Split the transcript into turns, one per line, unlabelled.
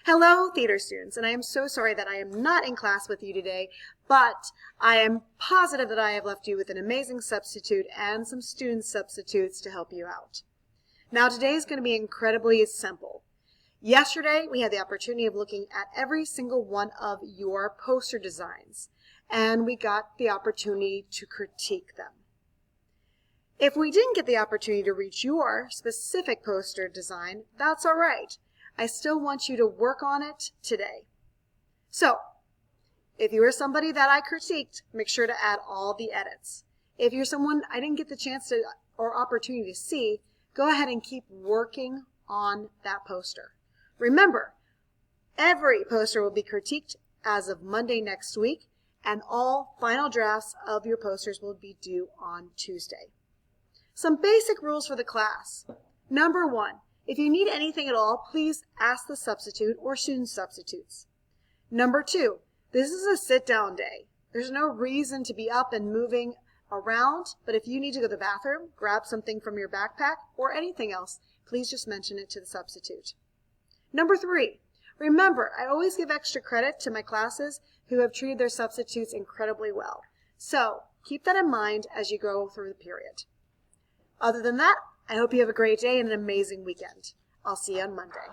Hello, theater students, and I am so sorry that I am not in class with you today, but I am positive that I have left you with an amazing substitute and some student substitutes to help you out. Now, today is going to be incredibly simple. Yesterday, we had the opportunity of looking at every single one of your poster designs, and we got the opportunity to critique them. If we didn't get the opportunity to reach your specific poster design, that's all right. I still want you to work on it today. So, if you are somebody that I critiqued, make sure to add all the edits. If you're someone I didn't get the chance to or opportunity to see, go ahead and keep working on that poster. Remember, every poster will be critiqued as of Monday next week, and all final drafts of your posters will be due on Tuesday. Some basic rules for the class. Number 1. If you need anything at all, please ask the substitute or student substitutes. Number 2, this is a sit-down day. There's no reason to be up and moving around, but if you need to go to the bathroom, grab something from your backpack, or anything else, please just mention it to the substitute. Number 3, remember, I always give extra credit to my classes who have treated their substitutes incredibly well. So keep that in mind as you go through the period. Other than that, I hope you have a great day and an amazing weekend. I'll see you on Monday.